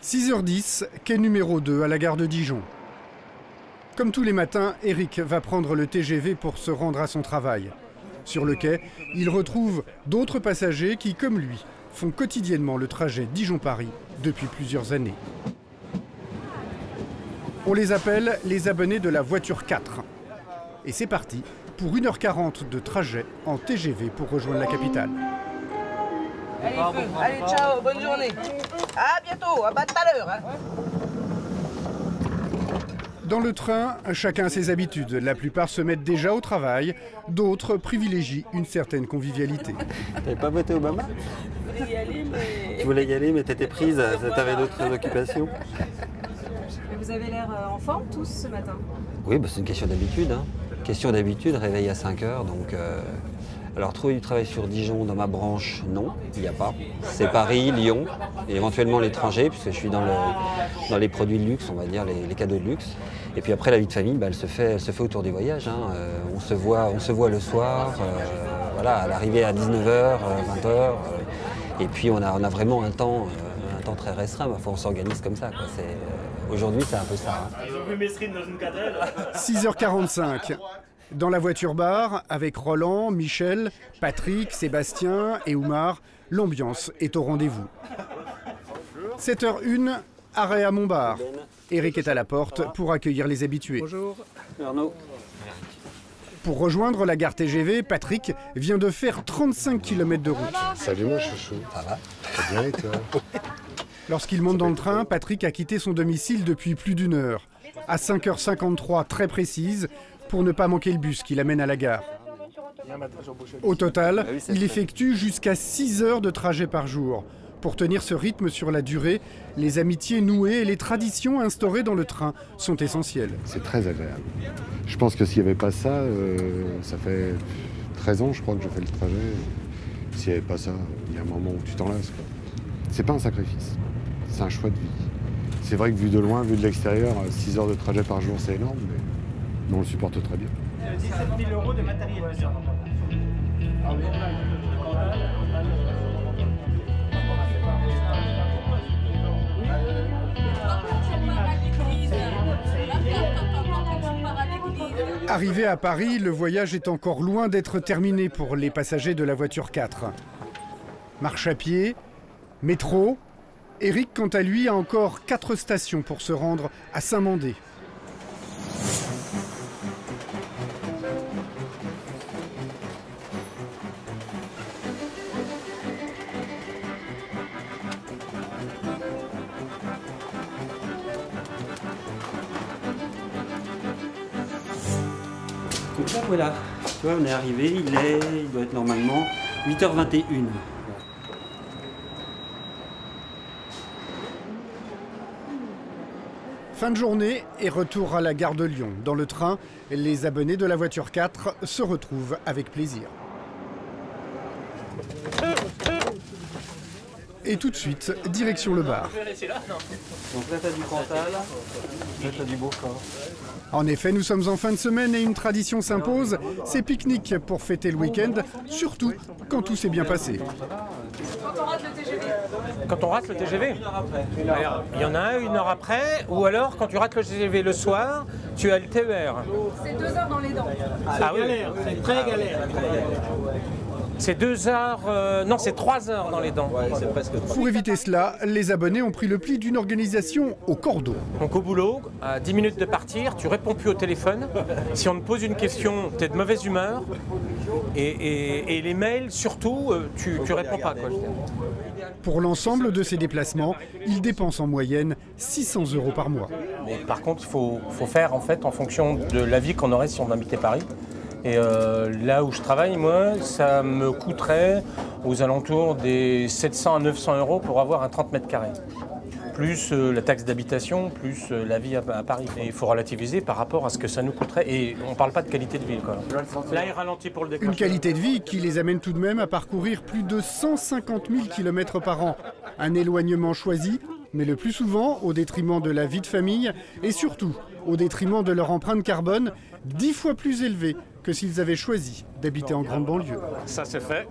6h10, quai numéro 2 à la gare de Dijon. Comme tous les matins, Eric va prendre le TGV pour se rendre à son travail. Sur le quai, il retrouve d'autres passagers qui, comme lui, font quotidiennement le trajet Dijon-Paris depuis plusieurs années. On les appelle les abonnés de la voiture 4. Et c'est parti pour 1h40 de trajet en TGV pour rejoindre la capitale. Allez, ciao, bonne journée. À bientôt, à tout à l'heure. Dans le train, chacun a ses habitudes. La plupart se mettent déjà au travail, d'autres privilégient une certaine convivialité. T'avais pas voté Obama? Je voulais y aller, mais... Tu voulais y aller, mais t'étais prise, t'avais d'autres occupations. Mais vous avez l'air en forme tous ce matin? Oui, bah, c'est une question d'habitude. Question d'habitude, réveil à 5 h. Donc, alors, trouver du travail sur Dijon dans ma branche, non, il n'y a pas. C'est Paris, Lyon, et éventuellement l'étranger, puisque je suis dans les produits de luxe, on va dire, les cadeaux de luxe. Et puis après, la vie de famille, bah, elle se fait autour des voyages. On se voit le soir, voilà, à l'arrivée à 19 h, 20 h. Et puis on a vraiment un temps très restreint. Il faut qu'on s'organise comme ça. Aujourd'hui, c'est un peu ça. Ils ont vu Mesrine dans une cathédrale. 6h45. Dans la voiture-bar, avec Roland, Michel, Patrick, Sébastien et Oumar, l'ambiance est au rendez-vous. 7h01, arrêt à Montbard. Eric est à la porte pour accueillir les habitués. Bonjour, Arnaud. Pour rejoindre la gare TGV, Patrick vient de faire 35 km de route. Salut mon chouchou. Ça va? Très bien et toi? Lorsqu'il monte dans le train, Patrick a quitté son domicile depuis plus d'1 heure. À 5h53 très précise, pour ne pas manquer le bus qui l'amène à la gare. Au total, il effectue jusqu'à 6 heures de trajet par jour. Pour tenir ce rythme sur la durée, les amitiés nouées et les traditions instaurées dans le train sont essentielles. C'est très agréable. Je pense que s'il n'y avait pas ça, ça fait 13 ans je crois que je fais le trajet. S'il n'y avait pas ça, il y a un moment où tu t'en lasses. C'est pas un sacrifice, c'est un choix de vie. C'est vrai que vu de loin, vu de l'extérieur, 6 heures de trajet par jour c'est énorme, mais on le supporte très bien. 17 000 € de matériel. Arrivé à Paris, le voyage est encore loin d'être terminé pour les passagers de la voiture 4. Marche à pied, métro. Eric, quant à lui, a encore 4 stations pour se rendre à Saint-Mandé. Donc là, voilà. Tu vois, on est arrivé, il doit être normalement 8h21. Fin de journée et retour à la gare de Lyon. Dans le train, les abonnés de la voiture 4 se retrouvent avec plaisir. Et tout de suite, direction le bar. Donc là, tu as du Cantal, là, tu as du Beaufort. En effet, nous sommes en fin de semaine et une tradition s'impose, c'est pique-nique pour fêter le week-end, surtout quand tout s'est bien passé. Quand on rate le TGV? Quand on rate le TGV, alors, il y en a un 1 heure après, ou alors quand tu rates le TGV le soir, tu as le TER. C'est 2 heures dans les dents. Ah oui, c'est très galère. C'est 2 heures, non c'est 3 heures dans les dents. C'est presque. Pour éviter cela, les abonnés ont pris le pli d'une organisation au cordeau. Donc au boulot, à 10 minutes de partir, tu réponds plus au téléphone. Si on te pose une question, tu es de mauvaise humeur. Et les mails, surtout, tu réponds pas. Quoi, je veux dire. Pour l'ensemble de ces déplacements, ils dépensent en moyenne 600 € par mois. Mais par contre, il faut faire en fait en fonction de la vie qu'on aurait si on habitait Paris. Et là où je travaille, moi, ça me coûterait aux alentours des 700 à 900 € pour avoir un 30 mètres carrés. Plus la taxe d'habitation, plus la vie à Paris. Et il faut relativiser par rapport à ce que ça nous coûterait. Et on ne parle pas de qualité de vie. Quoi. Là, il ralentit pour le décrocher. Une qualité de vie qui les amène tout de même à parcourir plus de 150 000 km par an. Un éloignement choisi, mais le plus souvent au détriment de la vie de famille et surtout au détriment de leur empreinte carbone 10 fois plus élevée que s'ils avaient choisi d'habiter en grande banlieue. Ça, c'est fait.